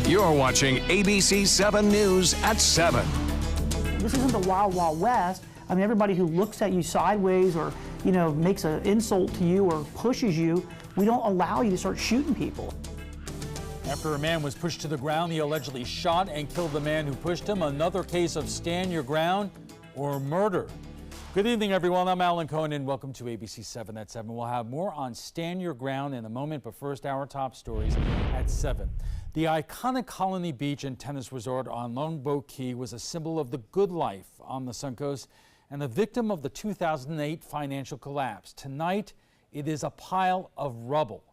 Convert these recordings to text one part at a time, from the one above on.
You're watching ABC7 News at 7. This isn't the Wild Wild West. I mean, everybody who looks at you sideways or, makes an insult to you or pushes you, we don't allow you to start shooting people. After a man was pushed to the ground, he allegedly shot and killed the man who pushed him. Another case of stand your ground or murder. Good evening, everyone. I'm Alan Cohen, and welcome to ABC 7 at 7. We'll have more on Stand Your Ground in a moment, but first, our top stories at 7. The iconic Colony Beach and tennis resort on Longboat Key was a symbol of the good life on the Suncoast and a victim of the 2008 financial collapse. Tonight, it is a pile of rubble.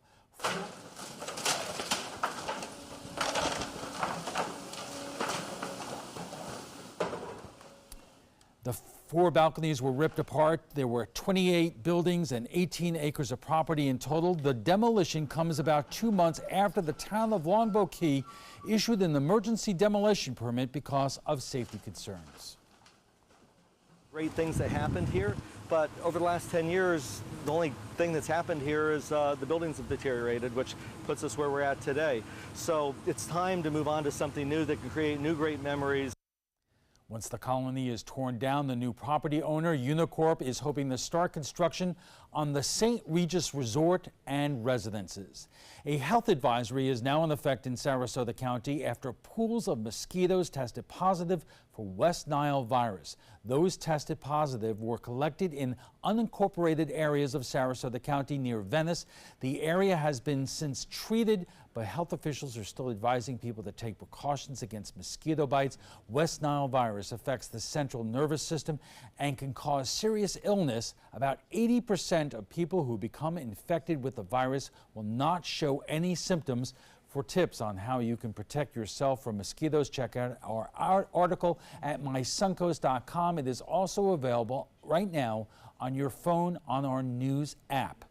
The 4 balconies were ripped apart. There were 28 buildings and 18 acres of property in total. The demolition comes about 2 months after the town of Longboat Key issued an emergency demolition permit because of safety concerns. Great things that happened here, but over the last 10 years, the only thing that's happened here is the buildings have deteriorated, which puts us where we're at today. So it's time to move on to something new that can create new great memories. Once the colony is torn down, the new property owner, Unicorp, is hoping to start construction on the St. Regis Resort and residences. A health advisory is now in effect in Sarasota County after pools of mosquitoes tested positive for West Nile virus. Those tested positive were collected in unincorporated areas of Sarasota County near Venice. The area has been since treated, but health officials are still advising people to take precautions against mosquito bites. West Nile virus affects the central nervous system and can cause serious illness. About 80% of people who become infected with the virus will not show any symptoms. For tips on how you can protect yourself from mosquitoes, check out our article at mysuncoast.com. It is also available right now on your phone on our news app.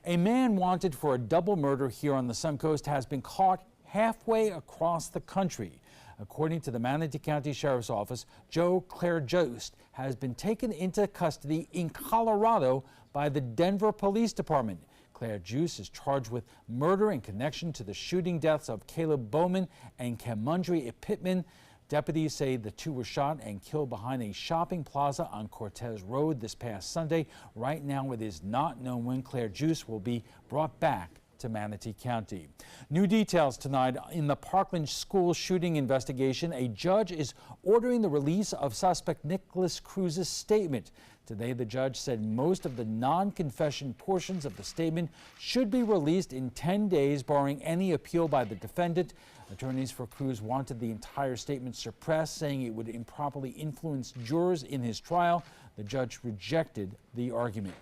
A man wanted for a double murder here on the Suncoast has been caught halfway across the country. According to the Manatee County Sheriff's Office, Joe Clairjost has been taken into custody in Colorado by the Denver Police Department. Clairjost is charged with murder in connection to the shooting deaths of Caleb Bowman and Kamundry Pittman. Deputies say the two were shot and killed behind a shopping plaza on Cortez Road this past Sunday. Right now, it is not known when Clairjost will be brought back to Manatee County. New details tonight in the Parkland school shooting investigation. A judge is ordering the release of suspect Nicholas Cruz's statement. Today, the judge said most of the non-confession portions of the statement should be released in 10 days, barring any appeal by the defendant. Attorneys for Cruz wanted the entire statement suppressed, saying it would improperly influence jurors in his trial. The judge rejected the argument.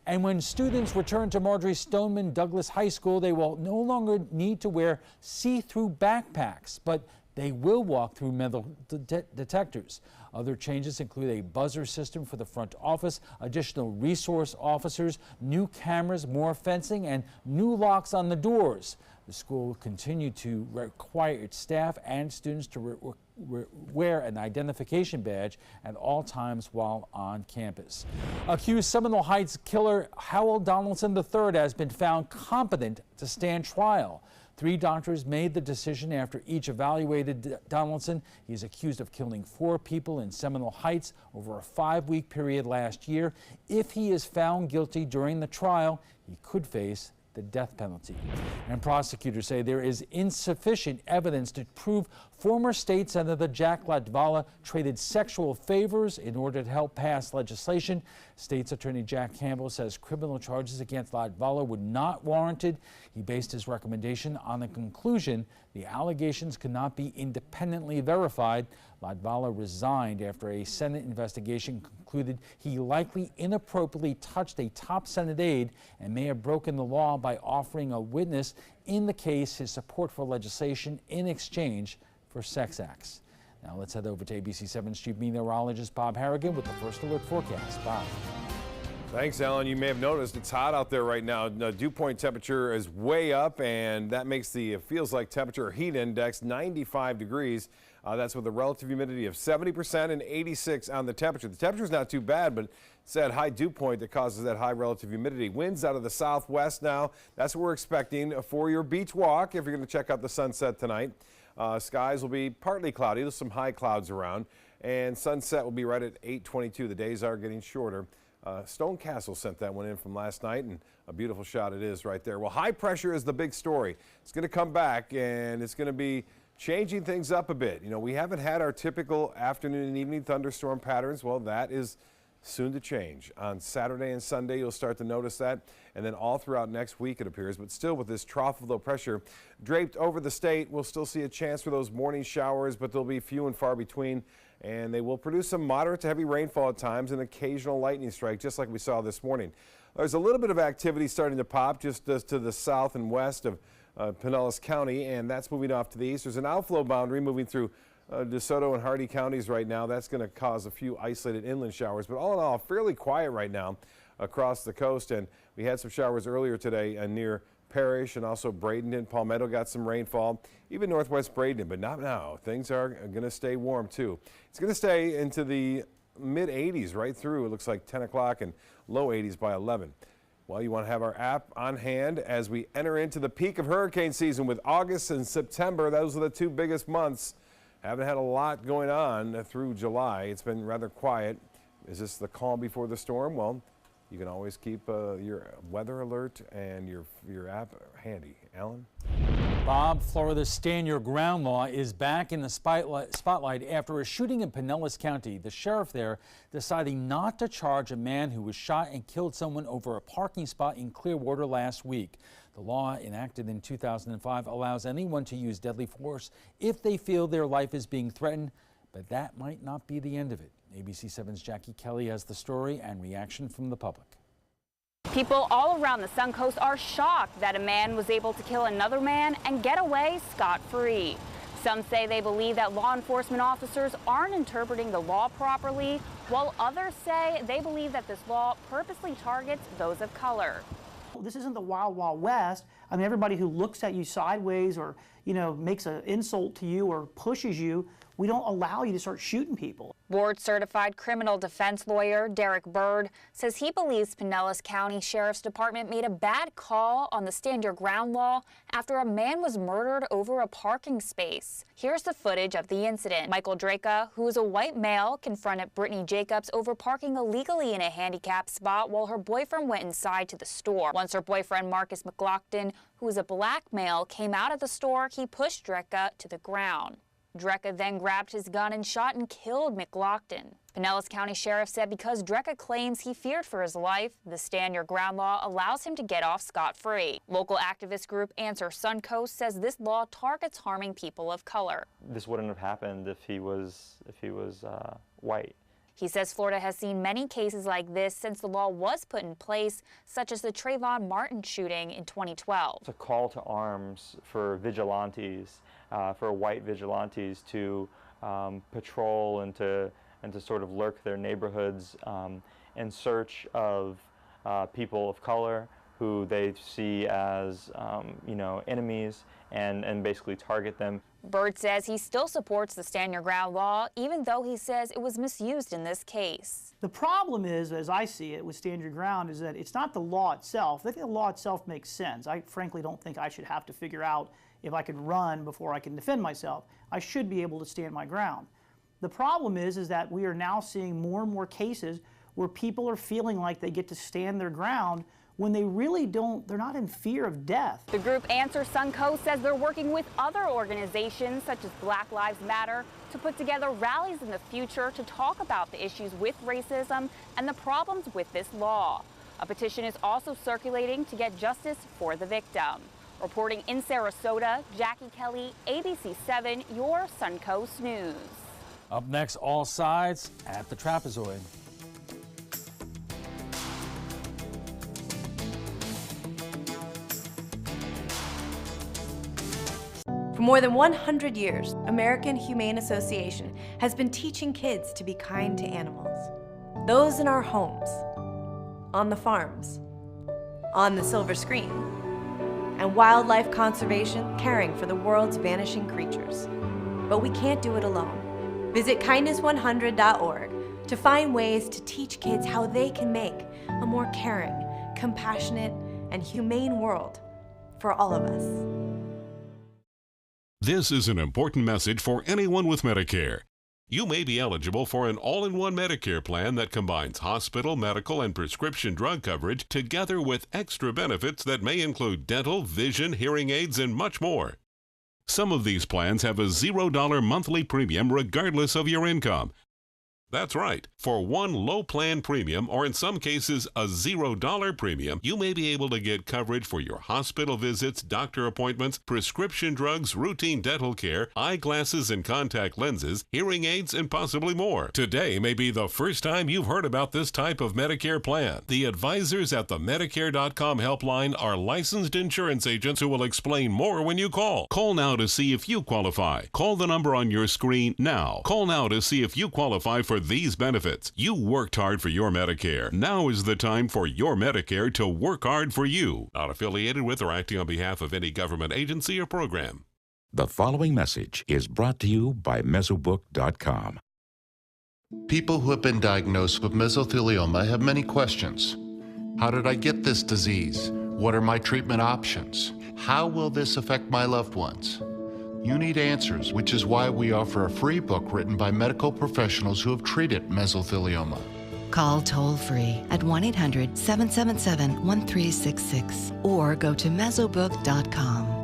And when students return to Marjorie Stoneman Douglas High School, they will no longer need to wear see-through backpacks, but they will walk through metal detectors. Other changes include a buzzer system for the front office, additional resource officers, new cameras, more fencing, and new locks on the doors. The school will continue to require its staff and students to wear an identification badge at all times while on campus. Accused Seminole Heights killer Howell Donaldson III has been found competent to stand trial. 3 doctors made the decision after each evaluated Donaldson. He is accused of killing 4 people in Seminole Heights over a 5-week period last year. If he is found guilty during the trial, he could face the death penalty. And prosecutors say there is insufficient evidence to prove former state senator Jack Latvala traded sexual favors in order to help pass legislation. State's attorney Jack Campbell says criminal charges against Latvala were not warranted. He based his recommendation on the conclusion the allegations could not be independently verified. Latvala resigned after a Senate investigation concluded he likely inappropriately touched a top Senate aide and may have broken the law by offering a witness in the case his support for legislation in exchange for sex acts. Now let's head over to ABC7's chief meteorologist Bob Harrigan with the first alert forecast. Bob. Thanks, Alan. You may have noticed it's hot out there right now. The dew point temperature is way up, and that makes the feels like temperature heat index 95 degrees. That's with a relative humidity of 70% and 86 on the temperature. The temperature is not too bad, but it's that high dew point that causes that high relative humidity. Winds out of the southwest now. That's what we're expecting for your beach walk if you're going to check out the sunset tonight. Skies will be partly cloudy. There's some high clouds around. And sunset will be right at 8:22. The days are getting shorter. Stone Castle sent that one in from last night, and a beautiful shot it is right there. Well, high pressure is the big story. It's going to come back, and it's going to be changing things up a bit. You know, we haven't had our typical afternoon and evening thunderstorm patterns. Well, that is soon to change. On Saturday and Sunday, you'll start to notice that, and then all throughout next week, it appears. But still, with this trough of low pressure draped over the state, we'll still see a chance for those morning showers, but they'll be few and far between, and they will produce some moderate to heavy rainfall at times and occasional lightning strike, just like we saw this morning. There's a little bit of activity starting to pop just to the south and west of Pinellas County, and that's moving off to the east. There's an outflow boundary moving through DeSoto and Hardee counties right now. That's going to cause a few isolated inland showers, but all in all, fairly quiet right now across the coast. And we had some showers earlier today near Parrish and also Bradenton. Palmetto got some rainfall, even northwest Bradenton, but not now. Things are going to stay warm too. It's going to stay into the mid 80s right through. It looks like 10 o'clock and low 80s by 11. Well, you want to have our app on hand as we enter into the peak of hurricane season with August and September. Those are the two biggest months. Haven't had a lot going on through July. It's been rather quiet. Is this the calm before the storm? Well, you can always keep your weather alert and your app handy. Alan? Bob, Florida's Stand Your Ground law is back in the spotlight after a shooting in Pinellas County. The sheriff there deciding not to charge a man who was shot and killed someone over a parking spot in Clearwater last week. The law, enacted in 2005, allows anyone to use deadly force if they feel their life is being threatened, but that might not be the end of it. ABC7's Jackie Kelly has the story and reaction from the public. People all around the Suncoast are shocked that a man was able to kill another man and get away scot-free. Some say they believe that law enforcement officers aren't interpreting the law properly, while others say they believe that this law purposely targets those of color. This isn't the Wild Wild West. I mean, everybody who looks at you sideways or, makes an insult to you or pushes you, we don't allow you to start shooting people. Board-certified criminal defense lawyer Derek Bird says he believes Pinellas County Sheriff's Department made a bad call on the Stand Your Ground law after a man was murdered over a parking space. Here's the footage of the incident. Michael Draka, who is a white male, confronted Brittany Jacobs over parking illegally in a handicapped spot while her boyfriend went inside to the store. Once her boyfriend Marcus McLaughlin, who is a black male, came out of the store, he pushed Draka to the ground. Dreka then grabbed his gun and shot and killed McLaughlin. Pinellas County Sheriff said because Dreka claims he feared for his life, the Stand Your Ground law allows him to get off scot-free. Local activist group Answer Suncoast says this law targets harming people of color. This wouldn't have happened if he was white. He says Florida has seen many cases like this since the law was put in place, such as the Trayvon Martin shooting in 2012. It's a call to arms for vigilantes, for white vigilantes to patrol and to sort of lurk their neighborhoods in search of people of color who they see as enemies and basically target them. Bird says he still supports the Stand Your Ground law, even though he says it was misused in this case. The problem is, as I see it with Stand Your Ground, is that it's not the law itself. I think the law itself makes sense. I frankly don't think I should have to figure out if I can run before I can defend myself. I should be able to stand my ground. The problem is that we are now seeing more and more cases where people are feeling like they get to stand their ground when they really don't. They're not in fear of death. The group Answer Suncoast says they're working with other organizations such as Black Lives Matter to put together rallies in the future to talk about the issues with racism and the problems with this law. A petition is also circulating to get justice for the victim. Reporting in Sarasota, Jackie Kelly, ABC7, your Suncoast News. Up next, all sides at the trapezoid. For more than 100 years, American Humane Association has been teaching kids to be kind to animals. Those in our homes, on the farms, on the silver screen, and wildlife conservation, caring for the world's vanishing creatures. But we can't do it alone. Visit kindness100.org to find ways to teach kids how they can make a more caring, compassionate, and humane world for all of us. This is an important message for anyone with Medicare. You may be eligible for an all-in-one Medicare plan that combines hospital, medical, and prescription drug coverage together with extra benefits that may include dental, vision, hearing aids, and much more. Some of these plans have a $0 monthly premium regardless of your income. That's right. For one low plan premium, or in some cases a $0 premium, you may be able to get coverage for your hospital visits, doctor appointments, prescription drugs, routine dental care, eyeglasses and contact lenses, hearing aids, and possibly more. Today may be the first time you've heard about this type of Medicare plan. The advisors at the Medicare.com helpline are licensed insurance agents who will explain more when you call. Call now to see if you qualify. Call the number on your screen now. Call now to see if you qualify for these benefits. You worked hard for your Medicare. Now is the time for your Medicare to work hard for you. Not affiliated with or acting on behalf of any government agency or program. The following message is brought to you by Mesobook.com. People who have been diagnosed with mesothelioma have many questions. How did I get this disease? What are my treatment options? How will this affect my loved ones? You need answers, which is why we offer a free book written by medical professionals who have treated mesothelioma. Call toll-free at 1-800-777-1366 or go to Mesobook.com.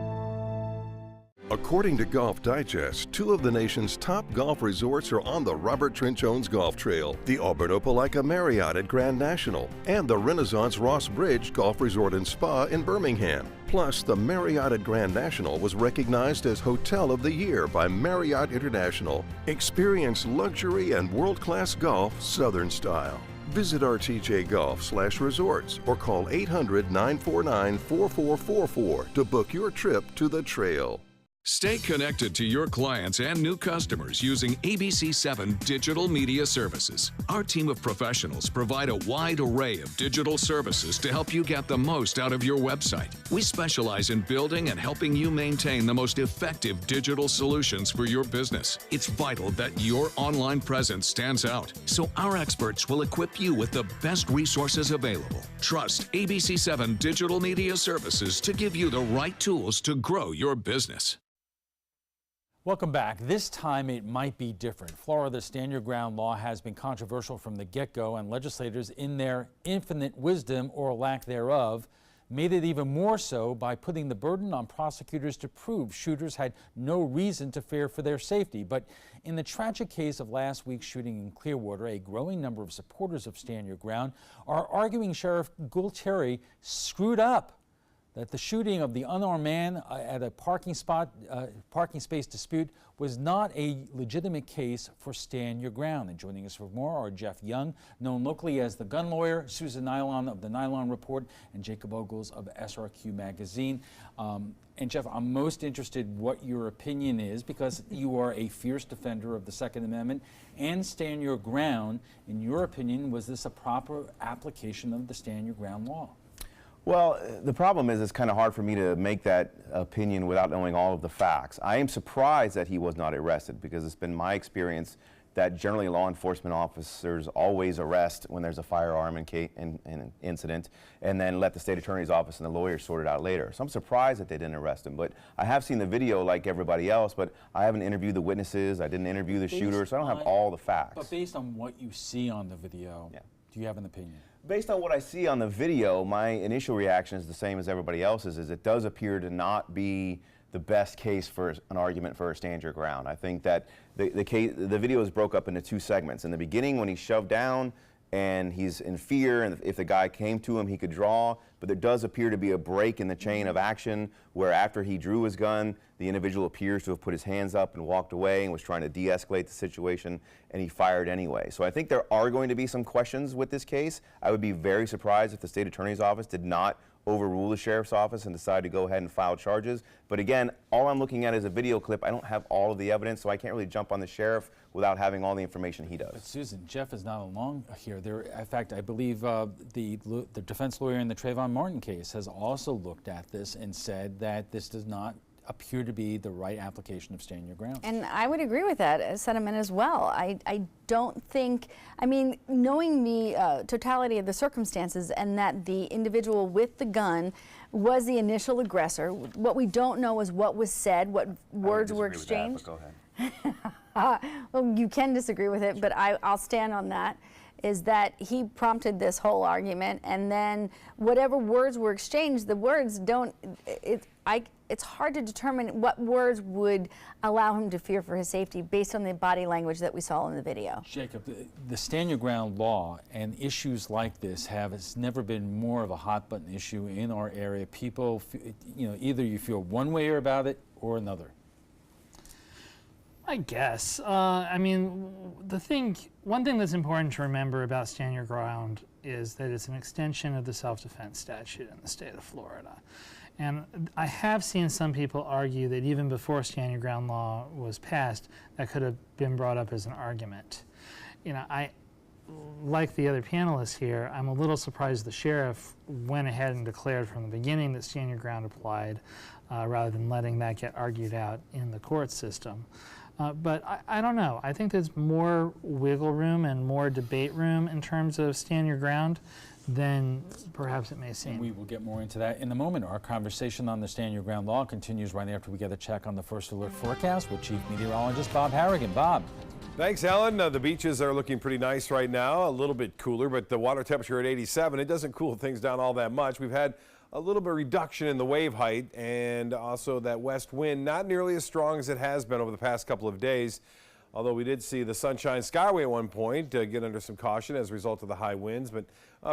According to Golf Digest, 2 of the nation's top golf resorts are on the Robert Trent Jones Golf Trail, the Auburn Opelika Marriott at Grand National, and the Renaissance Ross Bridge Golf Resort and Spa in Birmingham. Plus, the Marriott at Grand National was recognized as Hotel of the Year by Marriott International. Experience luxury and world-class golf Southern style. Visit rtjgolf/resorts or call 800-949-4444 to book your trip to the trail. Stay connected to your clients and new customers using ABC7 digital media services. Our team of professionals provide a wide array of digital services to help you get the most out of your website. We specialize in building and helping you maintain the most effective digital solutions for your business. It's vital that your online presence stands out, so our experts will equip you with the best resources available. Trust ABC7 digital media services to give you the right tools to grow your business. Welcome back. This time it might be different. Florida's Stand Your Ground law has been controversial from the get-go, and legislators, in their infinite wisdom or lack thereof, made it even more so by putting the burden on prosecutors to prove shooters had no reason to fear for their safety. But in the tragic case of last week's shooting in Clearwater, a growing number of supporters of Stand Your Ground are arguing Sheriff Gualtieri screwed up, that the shooting of the unarmed man at a parking space dispute was not a legitimate case for Stand Your Ground. And joining us for more are Jeff Young, known locally as the gun lawyer, Susan Nylon of the Nylon Report, and Jacob Ogles of SRQ Magazine. And Jeff, I'm most interested what your opinion is, because you are a fierce defender of the Second Amendment and Stand Your Ground. In your opinion, was this a proper application of the Stand Your Ground law? Well, the problem is it's kind of hard for me to make that opinion without knowing all of the facts. I am surprised that he was not arrested, because it's been my experience that generally law enforcement officers always arrest when there's a firearm incident and then let the state attorney's office and the lawyers sort it out later. So I'm surprised that they didn't arrest him. But I have seen the video like everybody else, but I haven't interviewed the witnesses. I didn't interview the shooter, so I don't have all the facts. But based on what you see on the video, do you have an opinion? Based on what I see on the video, my initial reaction is the same as everybody else's, is it does appear to not be the best case for an argument for a Stand Your Ground. I think that the video is broke up into 2 segments. In the beginning, when he's shoved down and he's in fear, and if the guy came to him, he could draw, but there does appear to be a break in the chain of action where after he drew his gun, the individual appears to have put his hands up and walked away and was trying to de-escalate the situation, and he fired anyway. So I think there are going to be some questions with this case. I would be very surprised if the state attorney's office did not overrule the sheriff's office and decide to go ahead and file charges. But again, all I'm looking at is a video clip. I don't have all of the evidence, so I can't really jump on the sheriff without having all the information he does. But Susan, Jeff is not alone here. In fact, I believe the defense lawyer in the Trayvon Martin case has also looked at this and said that this does not appear to be the right application of stand your ground. And I would agree with that sentiment as well. I don't think, I mean, knowing the totality of the circumstances and that the individual with the gun was the initial aggressor, what we don't know is what was said, what words were exchanged. Go ahead. Well, you can disagree with it, but I'll stand on that, is that he prompted this whole argument, and then whatever words were exchanged, the words don't, it's hard to determine what words would allow him to fear for his safety based on the body language that we saw in the video. Jacob, the stand your ground law and issues like this has never been more of a hot button issue in our area. People, either you feel one way about it or another. I guess. I mean, one thing that's important to remember about stand your ground is that it's an extension of the self-defense statute in the state of Florida. And I have seen some people argue that even before stand your ground law was passed, that could have been brought up as an argument. I, like the other panelists here, I'm a little surprised the sheriff went ahead and declared from the beginning that stand your ground applied, rather than letting that get argued out in the court system. But I don't know. I think there's more wiggle room and more debate room in terms of stand your ground than perhaps it may seem. We will get more into that in a moment. Our conversation on the stand your ground law continues right after we get a check on the first alert forecast with Chief Meteorologist Bob Harrigan. Bob. Thanks, Alan. The beaches are looking pretty nice right now, a little bit cooler, but the water temperature at 87, it doesn't cool things down all that much. We've had a little bit of reduction in the wave height, and also that west wind, not nearly as strong as it has been over the past couple of days. Although we did see the Sunshine Skyway at one point get under some caution as a result of the high winds. But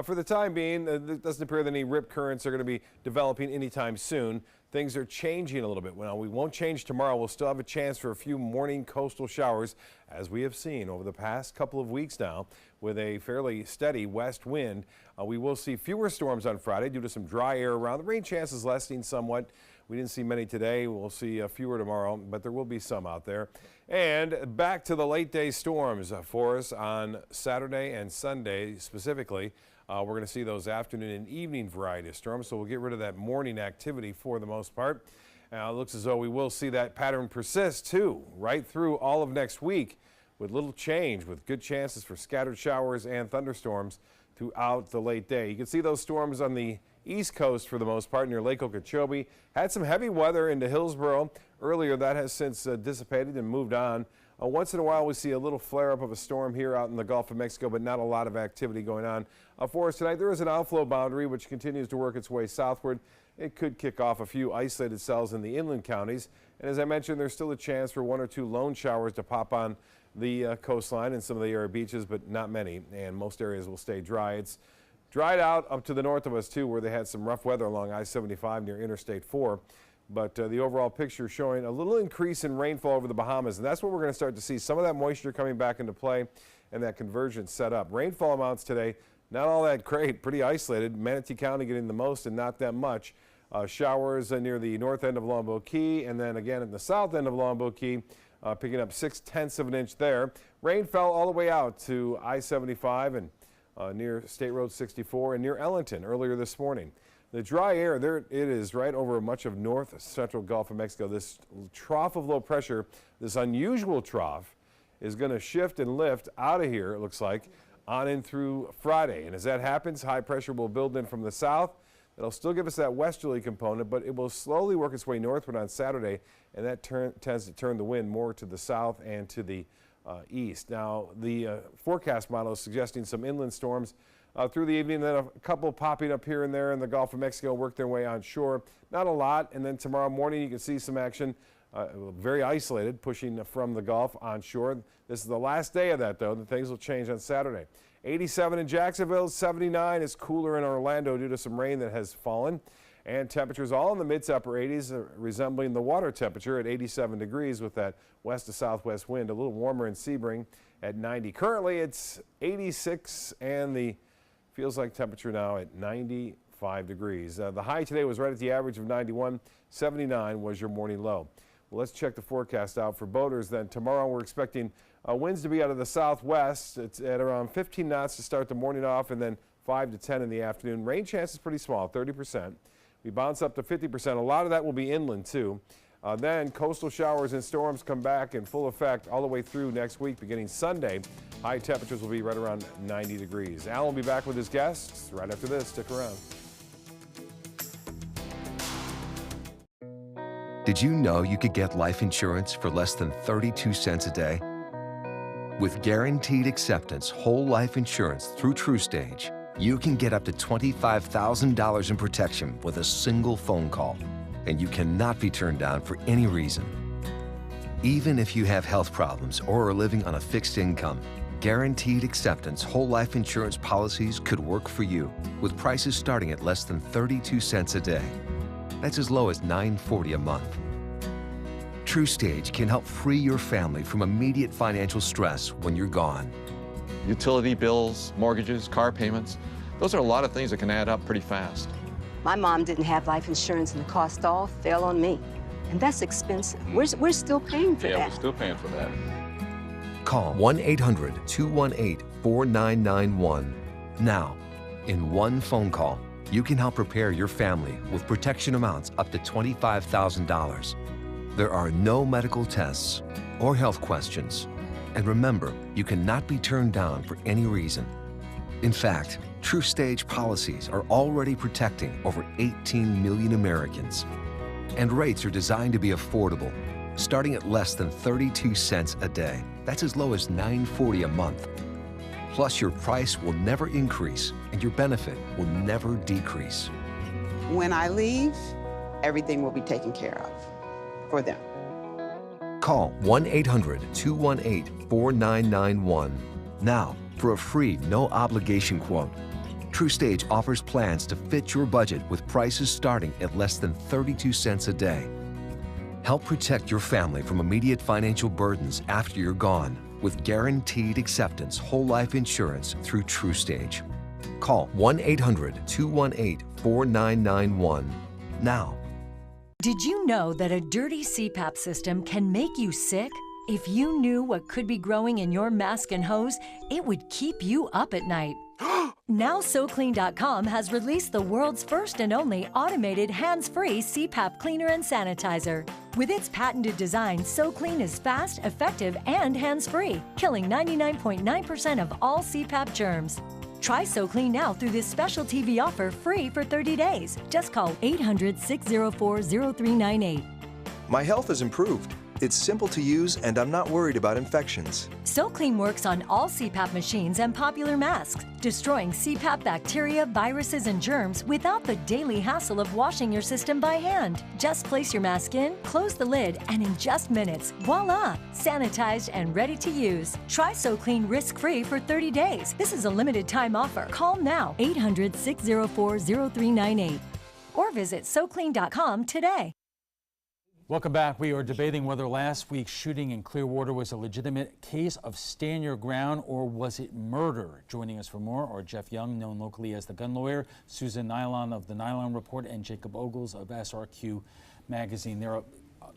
for the time being, it doesn't appear that any rip currents are going to be developing anytime soon. Things are changing a little bit. Well, we won't change tomorrow. We'll still have a chance for a few morning coastal showers, as we have seen over the past couple of weeks now, with a fairly steady west wind. We will see fewer storms on Friday due to some dry air around. The rain chances lessening somewhat. We didn't see many today. We'll see fewer tomorrow, but there will be some out there. And back to the late day storms for us on Saturday and Sunday specifically. We're going to see those afternoon and evening variety of storms, so we'll get rid of that morning activity for the most part. It looks as though we will see that pattern persist too, right through all of next week, with little change, with good chances for scattered showers and thunderstorms throughout the late day. You can see those storms on the East Coast for the most part near Lake Okeechobee. Had some heavy weather into Hillsborough earlier. That has since dissipated and moved on. Once in a while we see a little flare-up of a storm here out in the Gulf of Mexico, but not a lot of activity going on. For us tonight, there is an outflow boundary which continues to work its way southward. It could kick off a few isolated cells in the inland counties. And as I mentioned, there's still a chance for one or two lone showers to pop on the coastline and some of the area beaches, but not many. And most areas will stay dry. It's dried out up to the north of us, too, where they had some rough weather along I-75 near Interstate 4. But the overall picture showing a little increase in rainfall over the Bahamas, and that's what we're going to start to see. Some of that moisture coming back into play and that convergence set up. Rainfall amounts today, not all that great, pretty isolated. Manatee County getting the most and not that much. Showers near the north end of Longboat Key, and then again at the south end of Longboat Key, picking up 0.6 of an inch there. Rain fell all the way out to I-75 and near State Road 64 and near Ellington earlier this morning. The dry air, there it is right over much of north central Gulf of Mexico. This trough of low pressure, this unusual trough, is going to shift and lift out of here, it looks like, on in through Friday. And as that happens, high pressure will build in from the south. It'll still give us that westerly component, but it will slowly work its way northward on Saturday, and that tends to turn the wind more to the south and to the east. Now, the forecast model is suggesting some inland storms through the evening, then a couple popping up here and there in the Gulf of Mexico, work their way onshore. Not a lot, and then tomorrow morning you can see some action, very isolated, pushing from the Gulf onshore. This is the last day of that, though, and things will change on Saturday. 87 in Jacksonville, 79 is cooler in Orlando due to some rain that has fallen. And temperatures all in the mid to upper 80s, resembling the water temperature at 87 degrees with that west to southwest wind. A little warmer in Sebring at 90. Currently it's 86 and the feels like temperature now at 95 degrees. The high today was right at the average of 91. 79 was your morning low. Well, let's check the forecast out for boaters then. Tomorrow we're expecting winds to be out of the southwest. It's at around 15 knots to start the morning off, and then 5 to 10 in the afternoon. Rain chance is pretty small, 30%. We bounce up to 50%. A lot of that will be inland too. Then coastal showers and storms come back in full effect all the way through next week, beginning Sunday. High temperatures will be right around 90 degrees. Alan will be back with his guests right after this. Stick around. Did you know you could get life insurance for less than 32 cents a day? With guaranteed acceptance whole life insurance through TruStage, you can get up to $25,000 in protection with a single phone call, and you cannot be turned down for any reason. Even if you have health problems or are living on a fixed income, guaranteed acceptance whole life insurance policies could work for you with prices starting at less than 32 cents a day. That's as low as $9.40 a month. TruStage can help free your family from immediate financial stress when you're gone. Utility bills, mortgages, car payments, those are a lot of things that can add up pretty fast. My mom didn't have life insurance and the cost all fell on me. And that's expensive. We're still paying for that. Yeah, we're still paying for that. Call 1-800-218-4991 now. In one phone call, you can help prepare your family with protection amounts up to $25,000. There are no medical tests or health questions. And remember, you cannot be turned down for any reason. In fact, TruStage policies are already protecting over 18 million Americans. And rates are designed to be affordable, starting at less than 32 cents a day. That's as low as $9.40 a month. Plus, your price will never increase and your benefit will never decrease. When I leave, everything will be taken care of for them. Call 1-800-218-4991 now for a free, no-obligation quote. TruStage offers plans to fit your budget with prices starting at less than 32 cents a day. Help protect your family from immediate financial burdens after you're gone with guaranteed acceptance whole life insurance through TruStage. Call 1-800-218-4991 now. Did you know that a dirty CPAP system can make you sick? If you knew what could be growing in your mask and hose, it would keep you up at night. Now SoClean.com has released the world's first and only automated hands-free CPAP cleaner and sanitizer. With its patented design, SoClean is fast, effective, and hands-free, killing 99.9% of all CPAP germs. Try SoClean now through this special TV offer free for 30 days. Just call 800-604-0398. My health has improved. It's simple to use and I'm not worried about infections. SoClean works on all CPAP machines and popular masks, destroying CPAP bacteria, viruses, and germs without the daily hassle of washing your system by hand. Just place your mask in, close the lid, and in just minutes, voila! Sanitized and ready to use. Try SoClean risk-free for 30 days. This is a limited time offer. Call now, 800-604-0398. Or visit SoClean.com today. Welcome back. We are debating whether last week's shooting in Clearwater was a legitimate case of stand your ground or was it murder. Joining us for more are Jeff Young, known locally as the gun lawyer, Susan Nylon of the Nylon Report, and Jacob Ogles of SRQ Magazine.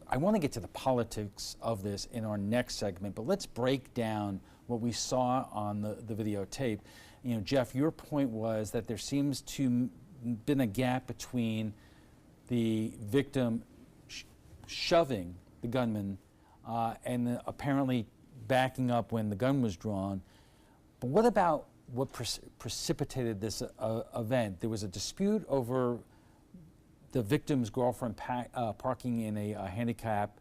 I want to get to the politics of this in our next segment, but let's break down what we saw on the videotape. You know, Jeff, your point was that there seems to been a gap between the victim shoving the gunman and apparently backing up when the gun was drawn. But what about what precipitated this event? There was a dispute over the victim's girlfriend parking in a handicap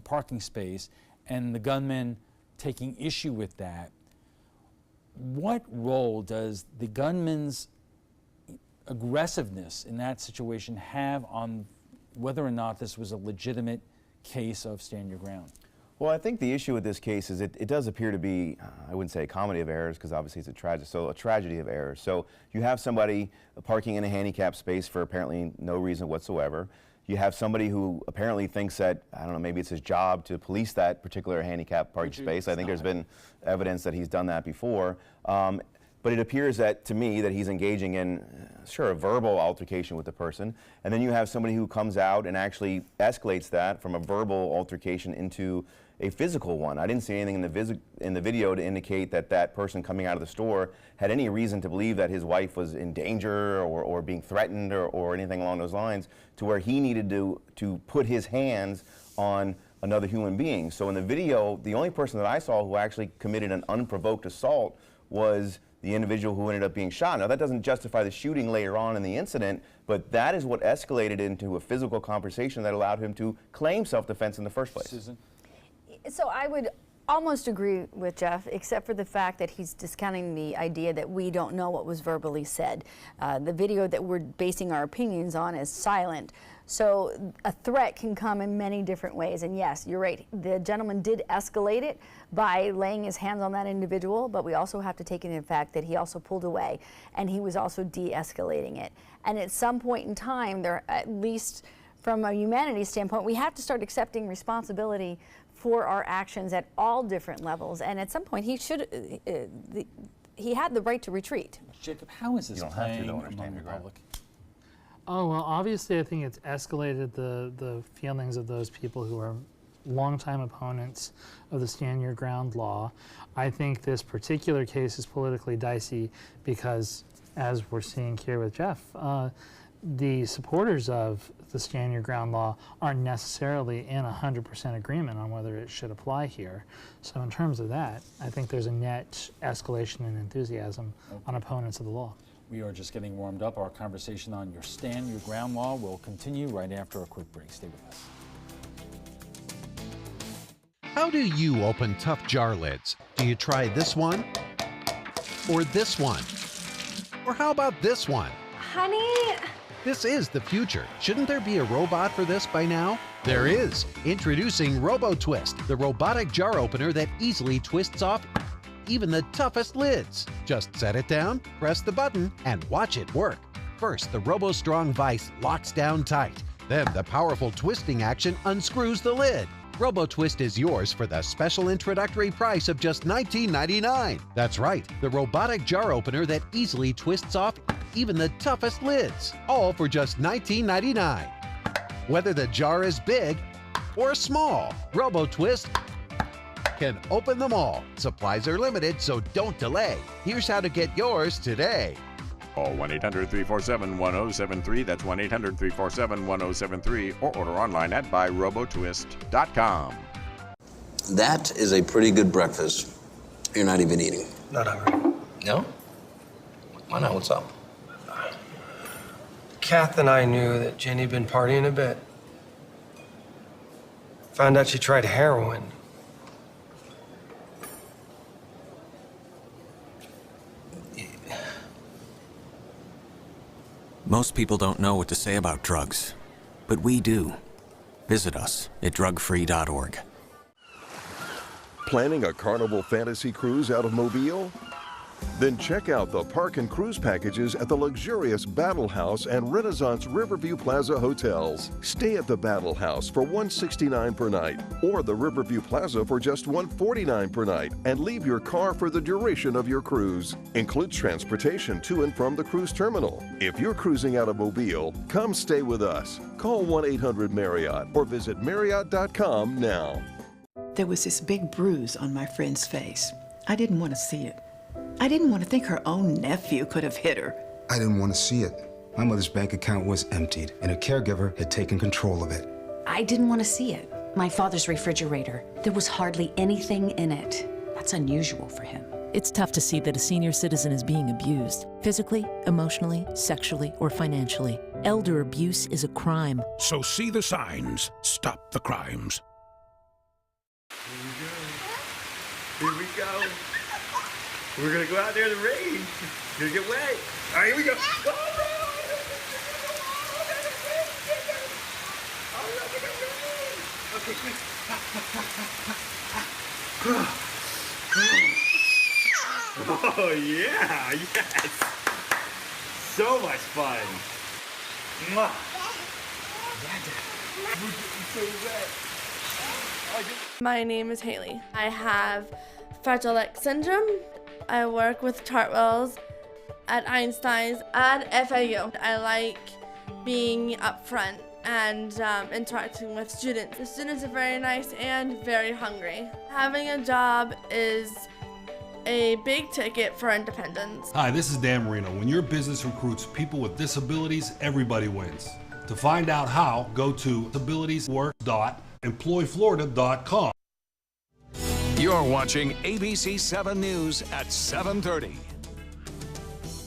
parking space and the gunman taking issue with that. What role does the gunman's aggressiveness in that situation have on whether or not this was a legitimate case of stand your ground? Well, I think the issue with this case is it does appear to be, I wouldn't say a comedy of errors because obviously it's a tragedy of errors. So you have somebody parking in a handicapped space for apparently no reason whatsoever. You have somebody who apparently thinks that, I don't know, maybe it's his job to police that particular handicapped parking space. I think there's been evidence that he's done that before. but it appears that, to me, that he's engaging in, sure, a verbal altercation with the person, and then you have somebody who comes out and actually escalates that from a verbal altercation into a physical one. I didn't see anything in the video to indicate that that person coming out of the store had any reason to believe that his wife was in danger or being threatened or anything along those lines, to where he needed to put his hands on another human being. So in the video, the only person that I saw who actually committed an unprovoked assault was the individual who ended up being shot. Now, that doesn't justify the shooting later on in the incident, but that is what escalated into a physical conversation that allowed him to claim self-defense in the first place. Susan? So I would almost agree with Jeff, except for the fact that he's discounting the idea that we don't know what was verbally said. The video that we're basing our opinions on is silent. So a threat can come in many different ways. And yes, you're right. The gentleman did escalate it by laying his hands on that individual, but we also have to take into the fact that he also pulled away and he was also de-escalating it. And at some point in time, there, at least from a humanity standpoint, we have to start accepting responsibility for our actions at all different levels. And at some point, he should, he had the right to retreat. Jacob, how is this playing among the public? Oh, well, obviously, I think it's escalated the feelings of those people who are longtime opponents of the stand your ground law. I think this particular case is politically dicey because, as we're seeing here with Jeff, the supporters of the stand your ground law aren't necessarily in 100% agreement on whether it should apply here. So in terms of that, I think there's a net escalation in enthusiasm on opponents of the law. We are just getting warmed up. Our conversation on your stand your ground law will continue right after a quick break. Stay with us. How do you open tough jar lids? Do you try this one? Or this one? Or how about this one? Honey? This is the future. Shouldn't there be a robot for this by now? There is. Introducing RoboTwist, the robotic jar opener that easily twists off even the toughest lids. Just set it down, press the button, and watch it work. First, the RoboStrong vise locks down tight. Then the powerful twisting action unscrews the lid. RoboTwist is yours for the special introductory price of just $19.99. That's right, the robotic jar opener that easily twists off even the toughest lids, all for just $19.99. Whether the jar is big or small, RoboTwist can open them all. Supplies are limited, so don't delay. Here's how to get yours today. Call 1-800-347-1073. That's 1-800-347-1073, or order online at buyrobotwist.com. That is a pretty good breakfast. You're not even eating. Not hungry. No? Why not? What's up? Kath and I knew that Jenny'd been partying a bit. Found out she tried heroin. Most people don't know what to say about drugs, but we do. Visit us at drugfree.org. Planning a Carnival Fantasy Cruise out of Mobile? Then check out the park and cruise packages at the luxurious Battle House and Renaissance Riverview Plaza hotels. Stay at the Battle House for $169 per night, or the Riverview Plaza for just $149 per night, and leave your car for the duration of your cruise. Includes transportation to and from the cruise terminal. If you're cruising out of Mobile, come stay with us. Call 1-800-MARRIOTT or visit Marriott.com now. There was this big bruise on my friend's face. I didn't want to see it. I didn't want to think her own nephew could have hit her. I didn't want to see it. My mother's bank account was emptied, and a caregiver had taken control of it. I didn't want to see it. My father's refrigerator, there was hardly anything in it. That's unusual for him. It's tough to see that a senior citizen is being abused, physically, emotionally, sexually, or financially. Elder abuse is a crime. So see the signs. Stop the crimes. Here we go. We're gonna go out there in the rain. Gonna get wet. All right, here we go. Okay, quick. Oh yeah, yes. So much fun. Mwah. We're getting so wet. My name is Haley. I have Fragile X syndrome. I work with Chartwells at Einstein's and FAU. I like being up front and interacting with students. The students are very nice and very hungry. Having a job is a big ticket for independence. Hi, this is Dan Marino. When your business recruits people with disabilities, everybody wins. To find out how, go to disabilitieswork.employflorida.com. You're watching ABC7 News at 7:30.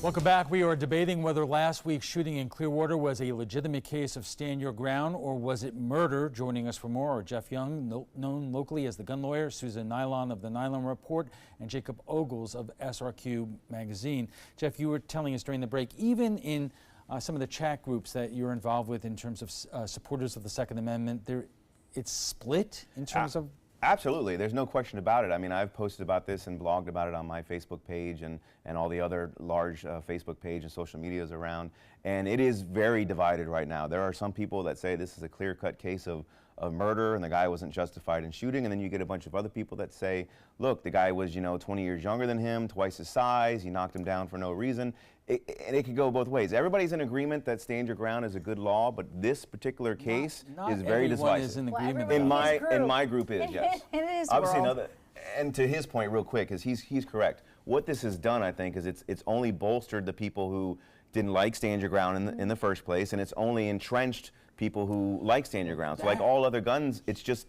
Welcome back. We are debating whether last week's shooting in Clearwater was a legitimate case of stand your ground or was it murder. Joining us for more are Jeff Young, known locally as the gun lawyer, Susan Nylon of the Nylon Report, and Jacob Ogles of SRQ Magazine. Jeff, you were telling us during the break, even in some of the chat groups that you're involved with in terms of supporters of the Second Amendment, it's split in terms of... Absolutely, there's no question about it. I mean, I've posted about this and blogged about it on my Facebook page and all the other large Facebook page and social medias around, and it is very divided right now. There are some people that say this is a clear-cut case of murder and the guy wasn't justified in shooting, and then you get a bunch of other people that say, look, the guy was, 20 years younger than him, twice his size, he knocked him down for no reason. And it could go both ways. Everybody's in agreement that stand your ground is a good law, but this particular case is very divisive. Is in agreement. In my group is, yes. It is. Obviously another. And to his point, real quick, because he's correct. What this has done, I think, is it's only bolstered the people who didn't like stand your ground in the first place, and it's only entrenched people who like stand your ground. So like all other guns, it's just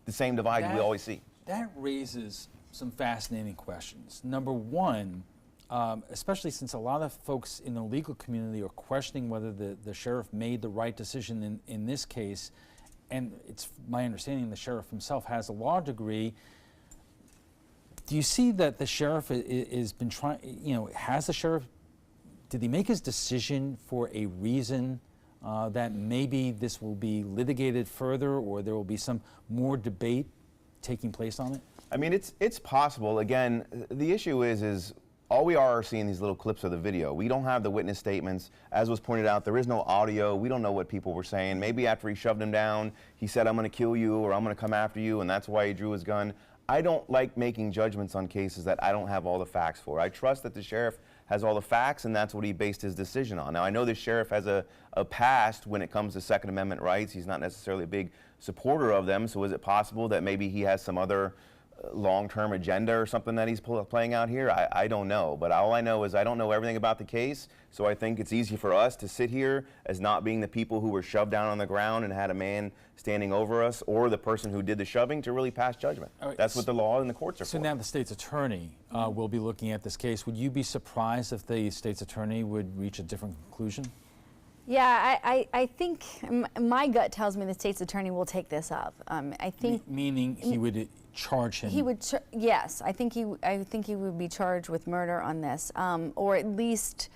the same divide we always see. That raises some fascinating questions. Number one, especially since a lot of folks in the legal community are questioning whether the sheriff made the right decision in this case, and it's my understanding the sheriff himself has a law degree. Do you see that the sheriff has been trying, did he make his decision for a reason that maybe this will be litigated further or there will be some more debate taking place on it? I mean, it's possible. Again, the issue is all we are seeing these little clips of the video. We don't have the witness statements. As was pointed out, there is no audio. We don't know what people were saying. Maybe after he shoved him down, he said, I'm going to kill you or I'm going to come after you, and that's why he drew his gun. I don't like making judgments on cases that I don't have all the facts for. I trust that the sheriff has all the facts, and that's what he based his decision on. Now, I know the sheriff has a past when it comes to Second Amendment rights. He's not necessarily a big supporter of them, so is it possible that maybe he has some other long-term agenda or something that he's playing out here? I don't know, but all I know is I don't know everything about the case, so I think it's easy for us to sit here as not being the people who were shoved down on the ground and had a man standing over us or the person who did the shoving to really pass judgment. Right. That's what the law and the courts are for. So now the state's attorney will be looking at this case. Would you be surprised if the state's attorney would reach a different conclusion? Yeah, I think my gut tells me the state's attorney will take this up. I think meaning he would charge him. He would, yes. I think he would be charged with murder on this, or at least,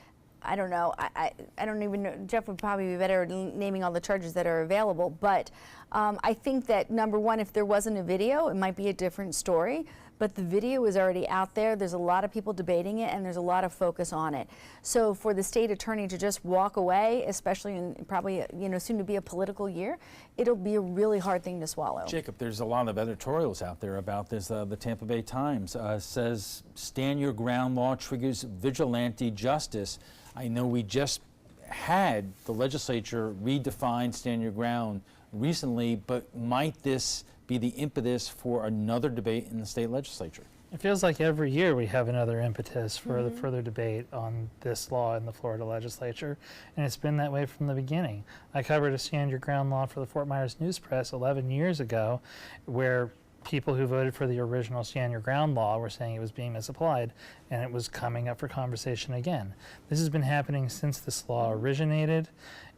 I don't know. I don't even know. Jeff would probably be better at naming all the charges that are available. But I think that number one, if there wasn't a video, it might be a different story. But the video is already out there. There's a lot of people debating it, and there's a lot of focus on it. So for the state attorney to just walk away, especially in probably soon to be a political year, it'll be a really hard thing to swallow. Jacob, there's a lot of editorials out there about this. The Tampa Bay Times says stand your ground law triggers vigilante justice. I know we just had the legislature redefine stand your ground recently, but might this be the impetus for another debate in the state legislature? It feels like every year we have another impetus for the further debate on this law in the Florida legislature, and it's been that way from the beginning. I covered a stand your ground law for the Fort Myers News Press 11 years ago, where people who voted for the original stand your ground law were saying it was being misapplied, and it was coming up for conversation again. This has been happening since this law originated,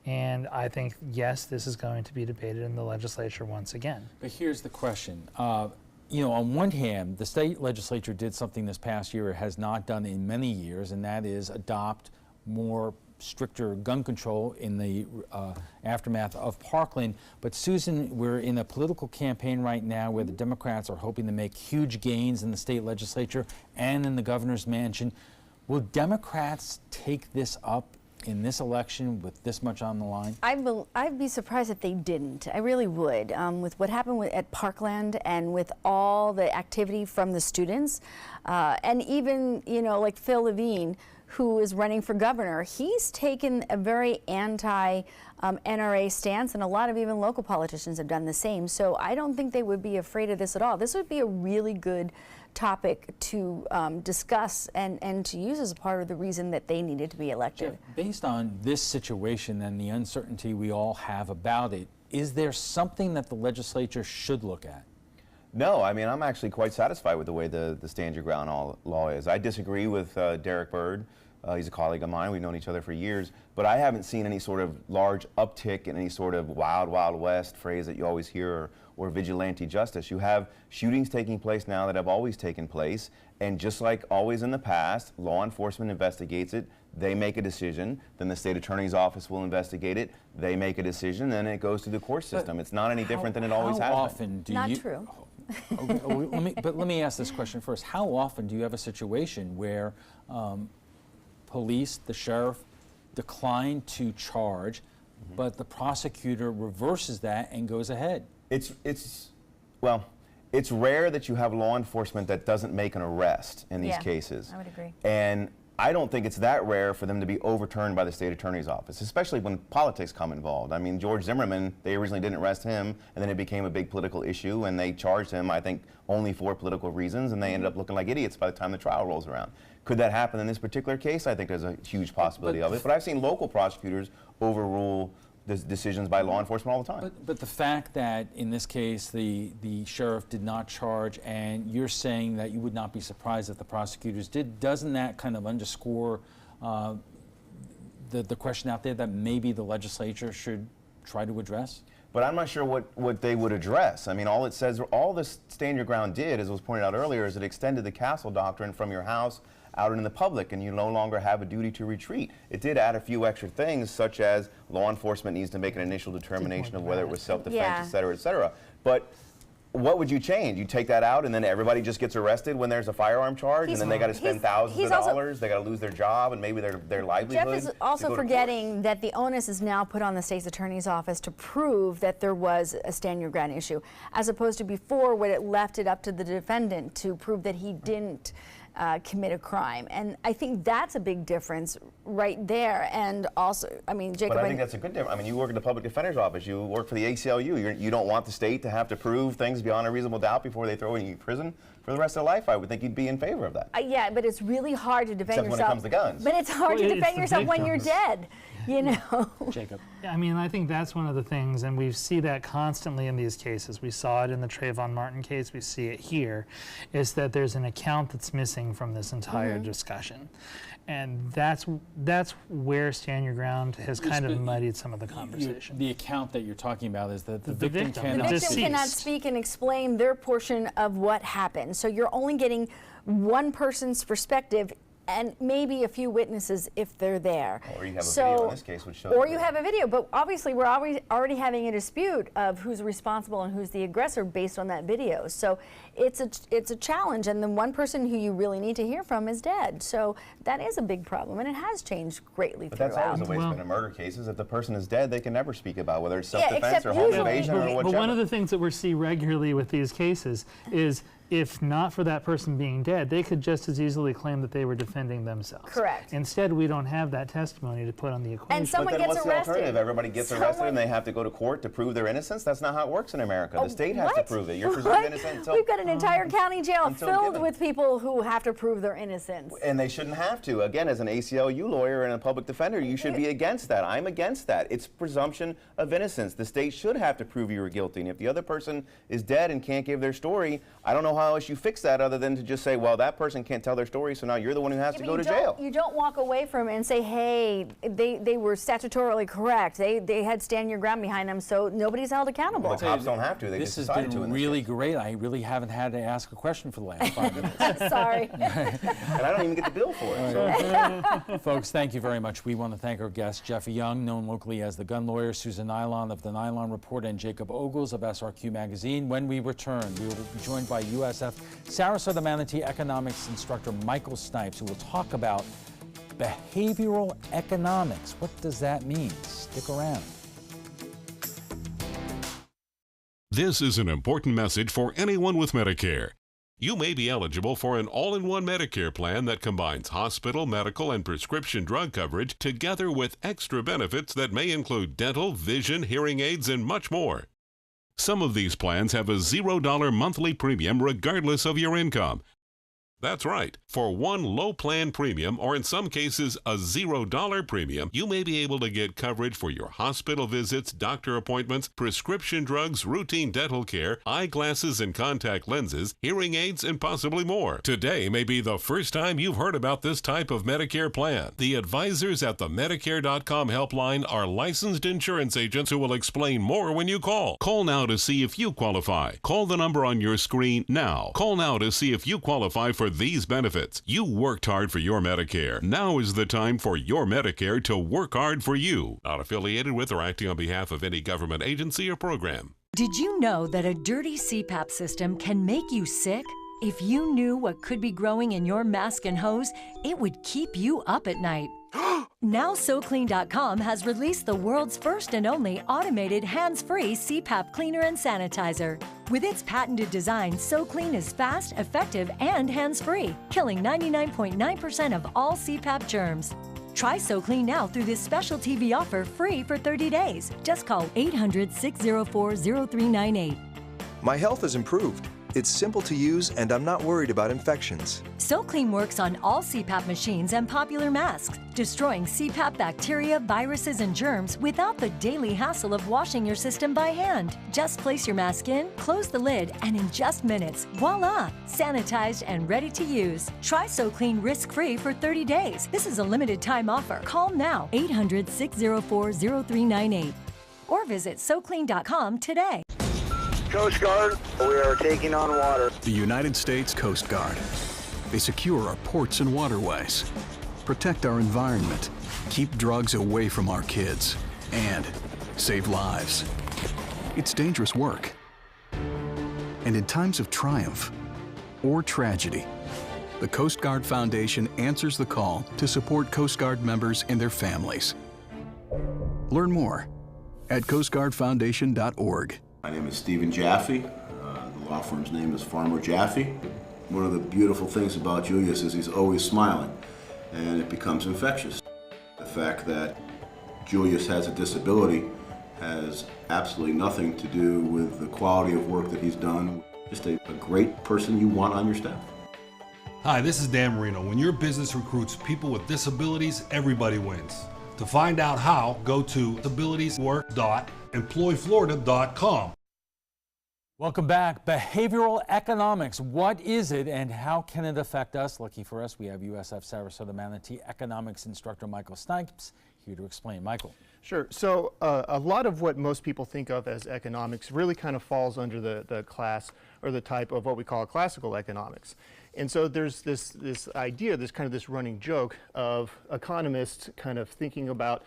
and I think, yes, this is going to be debated in the legislature once again. But here's the question. On one hand, the state legislature did something this past year it has not done in many years, and that is adopt more stricter gun control in the aftermath of Parkland. But Susan, we're in a political campaign right now where the Democrats are hoping to make huge gains in the state legislature and in the governor's mansion. Will Democrats take this up in this election with this much on the line? I'd be surprised if they didn't. I really would. With what happened at Parkland and with all the activity from the students, and even, you know, like Phil Levine, who is running for governor, he's taken a very anti-NRA stance, and a lot of even local politicians have done the same. So I don't think they would be afraid of this at all. This would be a really good topic to discuss and to use as a part of the reason that they needed to be elected. Jeff, based on this situation and the uncertainty we all have about it, is there something that the legislature should look at? No, I mean, I'm actually quite satisfied with the way the stand your ground law is. I disagree with Derek Byrd. He's a colleague of mine. We've known each other for years, but I haven't seen any sort of large uptick in any sort of wild, wild west phrase that you always hear, or vigilante justice. You have shootings taking place now that have always taken place, and just like always in the past, law enforcement investigates it, they make a decision, then the state attorney's office will investigate it, they make a decision, then it goes to the court system. It's not any different than it always has been. How often do Not true. Okay, let me ask this question first. How often do you have a situation where police, the sheriff, decline to charge, but the prosecutor reverses that and goes ahead? Well, it's rare that you have law enforcement that doesn't make an arrest in these cases. I would agree. And I don't think it's that rare for them to be overturned by the state attorney's office, especially when politics come involved. I mean, George Zimmerman, they originally didn't arrest him, and then it became a big political issue, and they charged him, I think, only for political reasons, and they ended up looking like idiots by the time the trial rolls around. Could that happen in this particular case? I think there's a huge possibility of it, but I've seen local prosecutors overrule the decisions by law enforcement all the time. But the fact that in this case the sheriff did not charge, and you're saying that you would not be surprised if the prosecutors did, doesn't that kind of underscore the question out there that maybe the legislature should try to address? But I'm not sure what they would address. I mean, all it says, all this Stand Your Ground did, as was pointed out earlier, is it extended the castle doctrine from your house out in the public, and you no longer have a duty to retreat. It did add a few extra things, such as law enforcement needs to make an initial determination of whether it was self-defense, et cetera, et cetera. But what would you change? You take that out and then everybody just gets arrested when there's a firearm charge, and then they got to spend thousands of dollars, they got to lose their job and maybe their livelihood. Jeff is also forgetting that the onus is now put on the state's attorney's office to prove that there was a stand your ground issue, as opposed to before when it left it up to the defendant to prove that he didn't commit a crime. And I think that's a big difference right there. And also, I mean, Jacob... But I think that's a good difference. I mean, you work in the public defender's office, you work for the ACLU, you don't want the state to have to prove things beyond a reasonable doubt before they throw you in prison for the rest of their life. I would think you'd be in favor of that. Yeah, but it's really hard to defend yourself. Except when it comes to guns. But it's hard to defend yourself when you're dead, you know? Jacob. Yeah, I mean, I think that's one of the things, and we see that constantly in these cases. We saw it in the Trayvon Martin case, we see it here, is that there's an account that's missing from this entire discussion. And that's where Stand Your Ground has kind of muddied some of the conversation. The account that you're talking about is that the victim cannot speak and explain their portion of what happened. So you're only getting one person's perspective and maybe a few witnesses if they're there. Or you have a video in this case which shows. Or you have a video, but obviously we're already having a dispute of who's responsible and who's the aggressor based on that video. So it's a challenge, and the one person who you really need to hear from is dead. So that is a big problem, and it has changed greatly throughout. But that's always the way it's been in murder cases. If the person is dead, they can never speak about whether it's self-defense or home invasion or whichever. But one of the things that we see regularly with these cases is, if not for that person being dead, they could just as easily claim that they were defending themselves. Correct. Instead, we don't have that testimony to put on the equation. And someone but then gets what's arrested. The alternative? Everybody gets arrested and they have to go to court to prove their innocence? That's not how it works in America. The state has to prove it. You're presumed innocent until... We've got an entire county jail filled with people who have to prove their innocence. And they shouldn't have to. Again, as an ACLU lawyer and a public defender, you should be against that. I'm against that. It's presumption of innocence. The state should have to prove you were guilty. And if the other person is dead and can't give their story, I don't know how else you fix that other than to just say, well, that person can't tell their story, so now you're the one who has to go to jail. You don't walk away from it and say, hey, they were statutorily correct. They had stand your ground behind them, so nobody's held accountable. Well, the cops don't have to. They this just has decide been to. really great. I really haven't had to ask a question for the last 5 minutes. Sorry. And I don't even get the bill for it. So. Folks, thank you very much. We want to thank our guests, Jeffy Young, known locally as the gun lawyer, Susan Nylon of the Nylon Report, and Jacob Ogles of SRQ Magazine. When we return, we will be joined by USF Sarasota Manatee economics instructor Michael Snipes, who will talk about behavioral economics. What does that mean? Stick around. This is an important message for anyone with Medicare. You may be eligible for an all-in-one Medicare plan that combines hospital, medical, and prescription drug coverage together with extra benefits that may include dental, vision, hearing aids, and much more. Some of these plans have a $0 monthly premium regardless of your income. That's right. For one low plan premium, or in some cases a $0 premium, you may be able to get coverage for your hospital visits, doctor appointments, prescription drugs, routine dental care, eyeglasses and contact lenses, hearing aids, and possibly more. Today may be the first time you've heard about this type of Medicare plan. The advisors at the Medicare.com helpline are licensed insurance agents who will explain more when you call. Call now to see if you qualify. Call the number on your screen now. Call now to see if you qualify for these benefits. You worked hard for your Medicare. Now is the time for your Medicare to work hard for you. Not affiliated with or acting on behalf of any government agency or program. Did you know that a dirty CPAP system can make you sick? If you knew what could be growing in your mask and hose, it would keep you up at night. Now SoClean.com has released the world's first and only automated hands-free CPAP cleaner and sanitizer. With its patented design, SoClean is fast, effective, and hands-free, killing 99.9% of all CPAP germs. Try SoClean now through this special TV offer free for 30 days. Just call 800-604-0398. My health has improved. It's simple to use, and I'm not worried about infections. SoClean works on all CPAP machines and popular masks, destroying CPAP bacteria, viruses, and germs without the daily hassle of washing your system by hand. Just place your mask in, close the lid, and in just minutes, voila! Sanitized and ready to use. Try SoClean risk-free for 30 days. This is a limited time offer. Call now, 800-604-0398, or visit SoClean.com today. Coast Guard, we are taking on water. The United States Coast Guard. They secure our ports and waterways, protect our environment, keep drugs away from our kids, and save lives. It's dangerous work. And in times of triumph or tragedy, the Coast Guard Foundation answers the call to support Coast Guard members and their families. Learn more at coastguardfoundation.org. My name is Stephen Jaffe. The law firm's name is Farmer Jaffe. One of the beautiful things about Julius is he's always smiling, and it becomes infectious. The fact that Julius has a disability has absolutely nothing to do with the quality of work that he's done. Just a great person you want on your staff. Hi, this is Dan Marino. When your business recruits people with disabilities, everybody wins. To find out how, go to disabilitieswork.employflorida.com. Welcome back. Behavioral economics. What is it and how can it affect us? Lucky for us, we have USF Sarasota Manatee economics instructor Michael Snipes here to explain. Michael. Sure. So a lot of what most people think of as economics really kind of falls under the class or the type of what we call classical economics. And so there's this idea, this running joke of economists kind of thinking about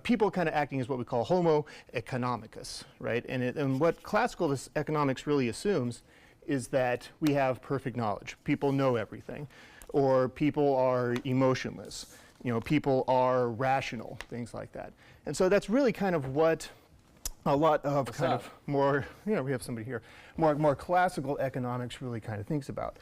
people kind of acting as what we call homo economicus, right? And what classical economics really assumes is that we have perfect knowledge. People know everything, or people are emotionless. You know, people are rational, things like that. And so that's really kind of what a lot of more, we have somebody here, more classical economics really kind of thinks about.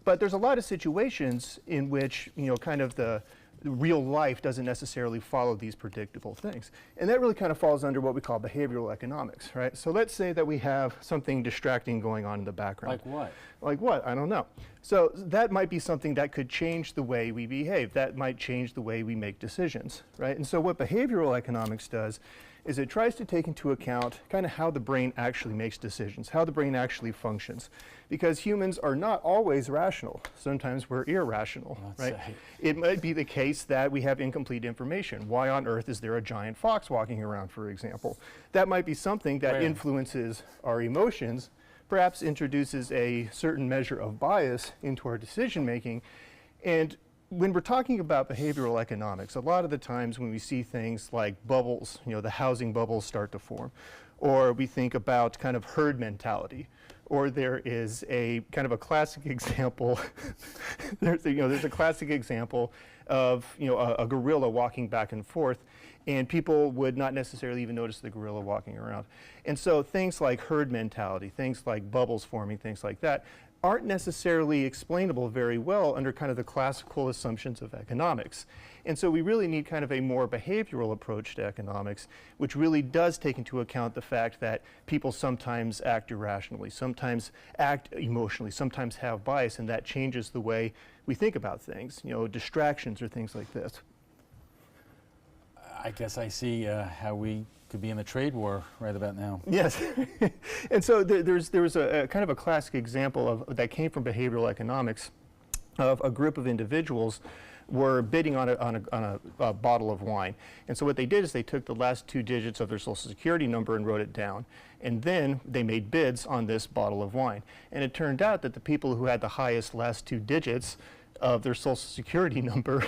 But there's a lot of situations in which, kind of the real life doesn't necessarily follow these predictable things. And that really kind of falls under what we call behavioral economics, right? So let's say that we have something distracting going on in the background. Like what? Like what? I don't know. So that might be something that could change the way we behave. That might change the way we make decisions, right? And so what behavioral economics does is it tries to take into account kind of how the brain actually makes decisions, how the brain actually functions. Because humans are not always rational. Sometimes we're irrational, right? It might be the case that we have incomplete information. Why on earth is there a giant fox walking around, for example? That might be something that influences our emotions, perhaps introduces a certain measure of bias into our decision making. And when we're talking about behavioral economics, a lot of the times when we see things like bubbles, the housing bubbles start to form, or we think about kind of herd mentality, or there is a kind of a classic example, there's a classic example of a gorilla walking back and forth, and people would not necessarily even notice the gorilla walking around. And so things like herd mentality, things like bubbles forming, things like that, aren't necessarily explainable very well under kind of the classical assumptions of economics. And so we really need kind of a more behavioral approach to economics, which really does take into account the fact that people sometimes act irrationally, sometimes act emotionally, sometimes have bias, and that changes the way we think about things, distractions or things like this. I guess I see how we could be in a trade war right about now. Yes. And so there was a kind of a classic example that came from behavioral economics of a group of individuals were bidding on a bottle of wine. And so what they did is they took the last 2 digits of their social security number and wrote it down. And then they made bids on this bottle of wine. And it turned out that the people who had the highest last 2 digits of their social security number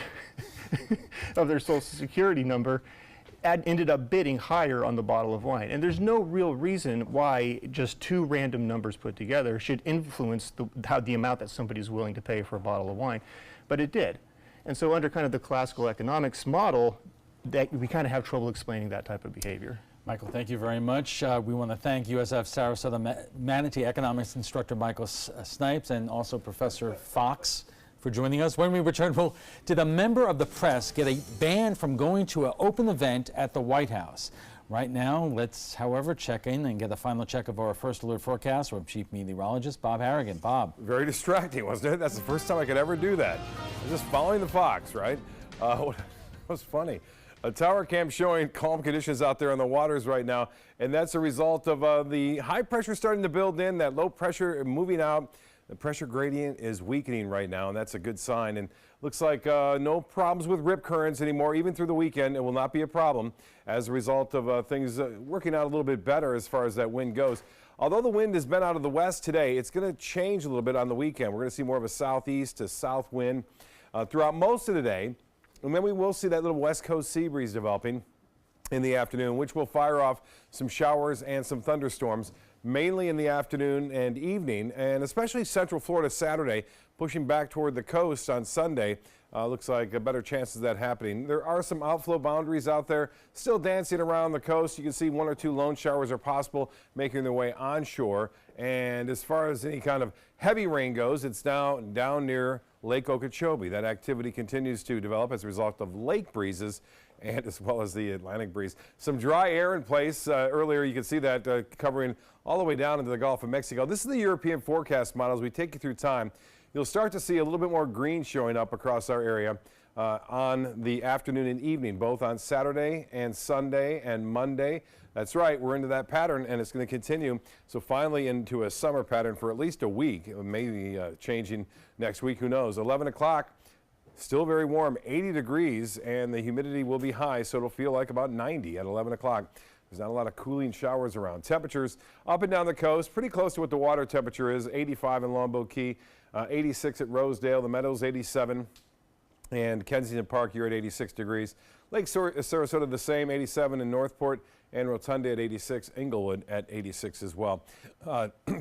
ended up bidding higher on the bottle of wine. And there's no real reason why just 2 random numbers put together should influence the amount that somebody's willing to pay for a bottle of wine. But it did. And so under kind of the classical economics model, that we kind of have trouble explaining that type of behavior. Michael, thank you very much. We want to thank USF Sarasota Manatee Economics Instructor Michael Snipes and also Professor Fox for joining us. When we return, did a member of the press get a ban from going to an open event at the White House? Right now, let's, however, check in and get a final check of our first alert forecast from Chief Meteorologist Bob Harrigan. Bob. Very distracting, wasn't it? That's the first time I could ever do that. Just following the fox, right? It was funny. A tower cam showing calm conditions out there on the waters right now, and that's a result of the high pressure starting to build in, that low pressure moving out. The pressure gradient is weakening right now, and that's a good sign. And looks like no problems with rip currents anymore, even through the weekend. It will not be a problem as a result of things working out a little bit better as far as that wind goes. Although the wind has been out of the west today, it's going to change a little bit on the weekend. We're going to see more of a southeast to south wind throughout most of the day. And then we will see that little west coast sea breeze developing in the afternoon, which will fire off some showers and some thunderstorms, mainly in the afternoon and evening, and especially Central Florida Saturday, pushing back toward the coast on Sunday. Looks like a better chances of that happening. There are some outflow boundaries out there still dancing around the coast. You can see 1 or 2 lone showers are possible making their way onshore. And as far as any kind of heavy rain goes, it's now down near Lake Okeechobee. That activity continues to develop as a result of lake breezes and as well as the Atlantic breeze. Some dry air in place. Earlier you can see that covering all the way down into the Gulf of Mexico. This is the European forecast model. As we take you through time, you'll start to see a little bit more green showing up across our area on the afternoon and evening, both on Saturday and Sunday and Monday. That's right, we're into that pattern, and it's going to continue. So finally into a summer pattern for at least a week. It may be changing next week, who knows. 11 o'clock, still very warm, 80 degrees, and the humidity will be high, so it'll feel like about 90 at 11 o'clock. There's not a lot of cooling showers around. Temperatures up and down the coast, pretty close to what the water temperature is. 85 in Longboat Key, 86 at Rosedale, the Meadows 87, and Kensington Park, you're at 86 degrees. Lake Sarasota the same, 87 in Northport, and Rotunda at 86, Inglewood at 86 as well.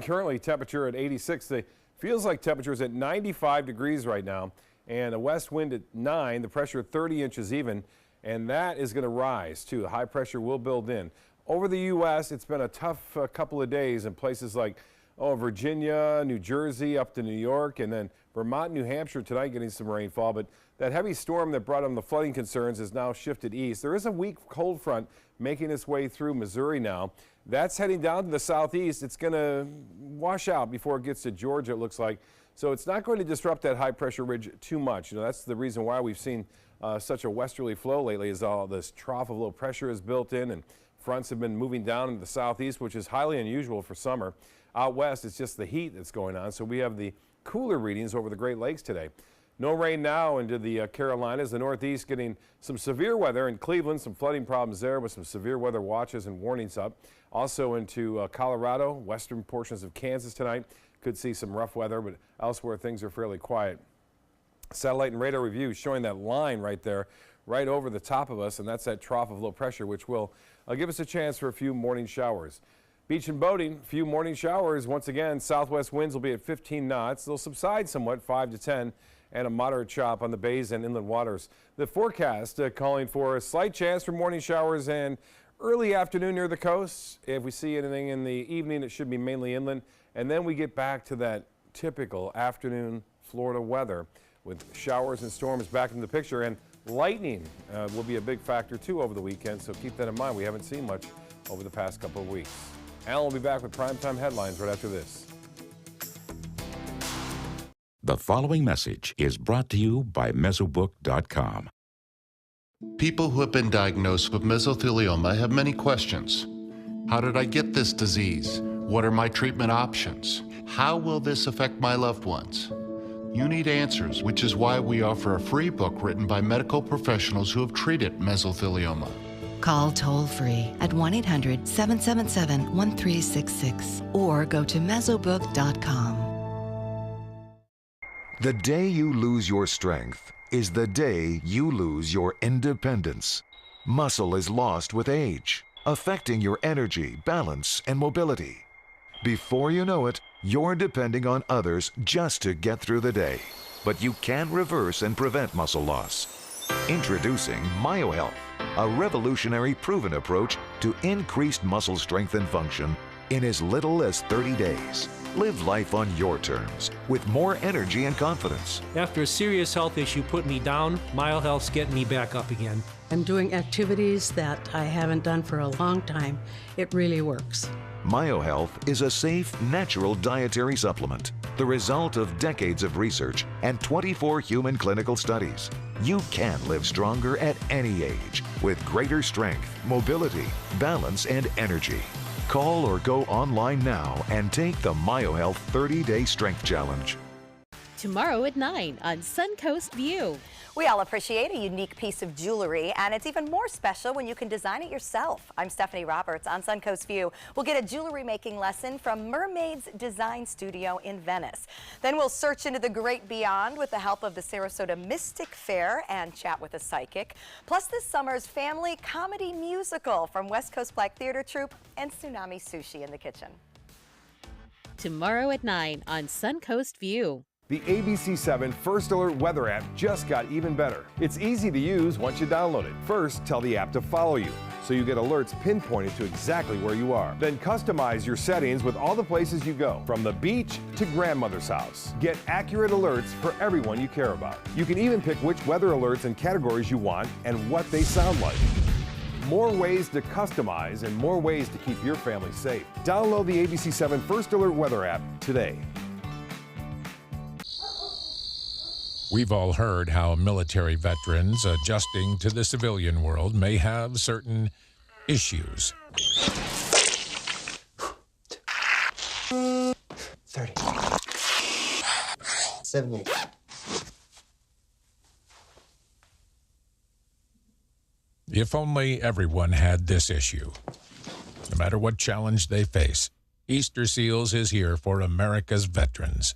Currently temperature at 86. Feels like temperature is at 95 degrees right now, and a west wind at 9, the pressure 30 inches even, and that is going to rise too. The high pressure will build in. Over the U.S., it's been a tough couple of days in places like Virginia, New Jersey, up to New York, and then Vermont, New Hampshire tonight getting some rainfall. But that heavy storm that brought on the flooding concerns has now shifted east. There is a weak cold front making its way through Missouri now. That's heading down to the southeast. It's going to wash out before it gets to Georgia, it looks like. So it's not going to disrupt that high pressure ridge too much. That's the reason why we've seen such a westerly flow lately, is all this trough of low pressure is built in, and fronts have been moving down into the southeast, which is highly unusual for summer. Out west, it's just the heat that's going on. So we have the cooler readings over the Great Lakes today. No rain now into the Carolinas. The Northeast getting some severe weather in Cleveland, some flooding problems there with some severe weather watches and warnings up. Also into Colorado, western portions of Kansas tonight. Could see some rough weather, but elsewhere things are fairly quiet. Satellite and radar review showing that line right there, right over the top of us, and that's that trough of low pressure, which will give us a chance for a few morning showers. Beach and boating, few morning showers. Once again, southwest winds will be at 15 knots. They'll subside somewhat, 5 to 10, and a moderate chop on the bays and inland waters. The forecast calling for a slight chance for morning showers and early afternoon near the coast. If we see anything in the evening, it should be mainly inland. And then we get back to that typical afternoon Florida weather with showers and storms back in the picture. And lightning will be a big factor too over the weekend, so keep that in mind. We haven't seen much over the past couple of weeks. Alan will be back with primetime headlines right after this. The following message is brought to you by Mesobook.com. People who have been diagnosed with mesothelioma have many questions. How did I get this disease? What are my treatment options? How will this affect my loved ones? You need answers, which is why we offer a free book written by medical professionals who have treated mesothelioma. Call toll-free at 1-800-777-1366 or go to Mesobook.com. The day you lose your strength is the day you lose your independence. Muscle is lost with age, affecting your energy, balance, and mobility. Before you know it, you're depending on others just to get through the day. But you can reverse and prevent muscle loss. Introducing MyoHealth, a revolutionary proven approach to increased muscle strength and function in as little as 30 days. Live life on your terms with more energy and confidence. After a serious health issue put me down, MyoHealth's getting me back up again. I'm doing activities that I haven't done for a long time. It really works. MyoHealth is a safe, natural dietary supplement, the result of decades of research and 24 human clinical studies. You can live stronger at any age with greater strength, mobility, balance, and energy. Call or go online now and take the MyoHealth 30-Day Strength Challenge. Tomorrow at 9 on Suncoast View. We all appreciate a unique piece of jewelry, and it's even more special when you can design it yourself. I'm Stephanie Roberts on Suncoast View. We'll get a jewelry making lesson from Mermaid's Design Studio in Venice. Then we'll search into the great beyond with the help of the Sarasota Mystic Fair and chat with a psychic. Plus this summer's family comedy musical from West Coast Black Theater Troupe and Tsunami Sushi in the kitchen. Tomorrow at 9 on Suncoast View. The ABC7 First Alert weather app just got even better. It's easy to use once you download it. First, tell the app to follow you, so you get alerts pinpointed to exactly where you are. Then customize your settings with all the places you go, from the beach to grandmother's house. Get accurate alerts for everyone you care about. You can even pick which weather alerts and categories you want and what they sound like. More ways to customize and more ways to keep your family safe. Download the ABC7 First Alert weather app today. We've all heard how military veterans adjusting to the civilian world may have certain issues. 30. 78. If only everyone had this issue. No matter what challenge they face, Easter Seals is here for America's veterans.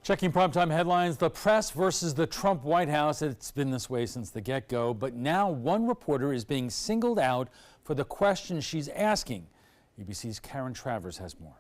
Checking primetime headlines, the press versus the Trump White House. It's been this way since the get-go, but now one reporter is being singled out for the questions she's asking. ABC's Karen Travers has more.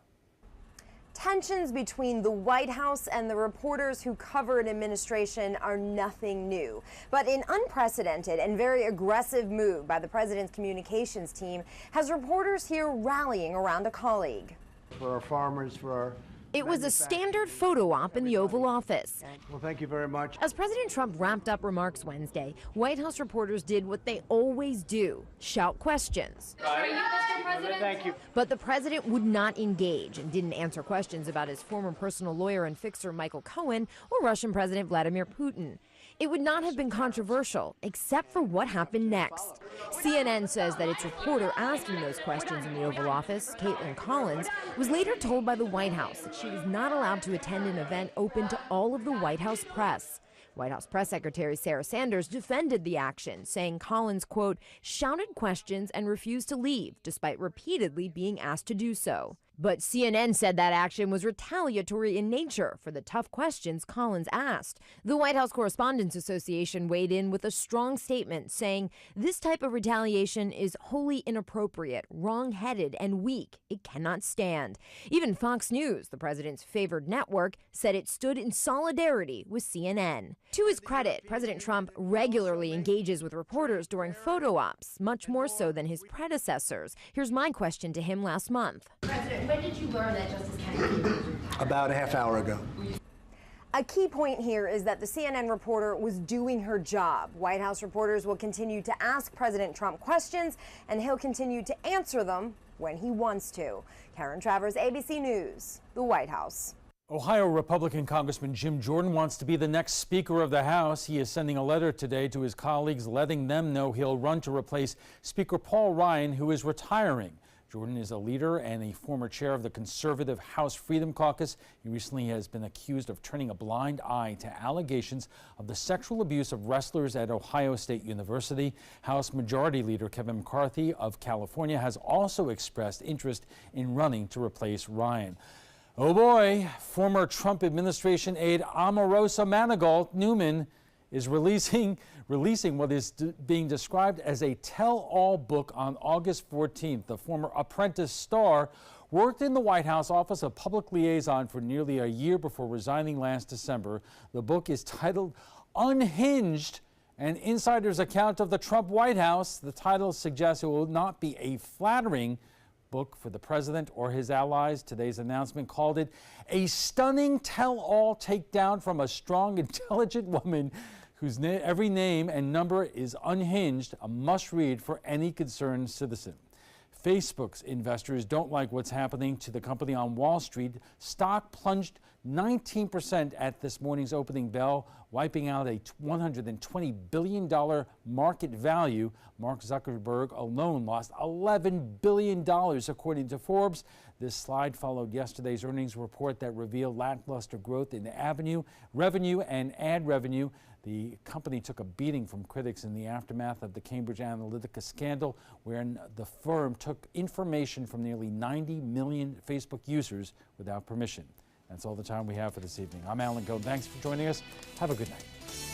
Tensions between the White House and the reporters who cover an administration are nothing new. But an unprecedented and very aggressive move by the president's communications team has reporters here rallying around a colleague. For our farmers, for our It was a standard photo op in the Oval Office. Well, thank you very much. As President Trump wrapped up remarks Wednesday, White House reporters did what they always do, shout questions. For you, Mr. President? Thank you. But the president would not engage and didn't answer questions about his former personal lawyer and fixer Michael Cohen or Russian President Vladimir Putin. It would not have been controversial, except for what happened next. CNN says that its reporter asking those questions in the Oval Office, Caitlin Collins, was later told by the White House that she was not allowed to attend an event open to all of the White House press. White House Press Secretary Sarah Sanders defended the action, saying Collins, quote, shouted questions and refused to leave, despite repeatedly being asked to do so. But CNN said that action was retaliatory in nature for the tough questions Collins asked. The White House Correspondents Association weighed in with a strong statement saying this type of retaliation is wholly inappropriate, wrong-headed, and weak. It cannot stand. Even Fox News, the president's favored network, said it stood in solidarity with CNN. To his credit, President Trump regularly engages with reporters during photo ops, much more so than his predecessors. Here's my question to him last month. President, when did you learn that Justice Kennedy? About a half hour ago. A key point here is that the CNN reporter was doing her job. White House reporters will continue to ask President Trump questions, and he'll continue to answer them when he wants to. Karen Travers, ABC News, the White House. Ohio Republican Congressman Jim Jordan wants to be the next Speaker of the House. He is sending a letter today to his colleagues letting them know he'll run to replace Speaker Paul Ryan, who is retiring. Jordan is a leader and a former chair of the conservative House Freedom Caucus. He recently has been accused of turning a blind eye to allegations of the sexual abuse of wrestlers at Ohio State University. House Majority Leader Kevin McCarthy of California has also expressed interest in running to replace Ryan. Oh boy, former Trump administration aide Omarosa Manigault Newman is releasing what is being described as a tell-all book on August 14th. The former Apprentice star worked in the White House Office of Public Liaison for nearly a year before resigning last December. The book is titled Unhinged, an insider's account of the Trump White House. The title suggests it will not be a flattering book for the president or his allies. Today's announcement called it a stunning tell-all takedown from a strong, intelligent woman whose every name and number is unhinged, a must-read for any concerned citizen. Facebook's investors don't like what's happening to the company on Wall Street. Stock plunged 19% at this morning's opening bell, wiping out a $120 billion market value. Mark Zuckerberg alone lost $11 billion, according to Forbes. This slide followed yesterday's earnings report that revealed lackluster growth in revenue and ad revenue. The company took a beating from critics in the aftermath of the Cambridge Analytica scandal, wherein the firm took information from nearly 90 million Facebook users without permission. That's all the time we have for this evening. I'm Alan Gold. Thanks for joining us. Have a good night.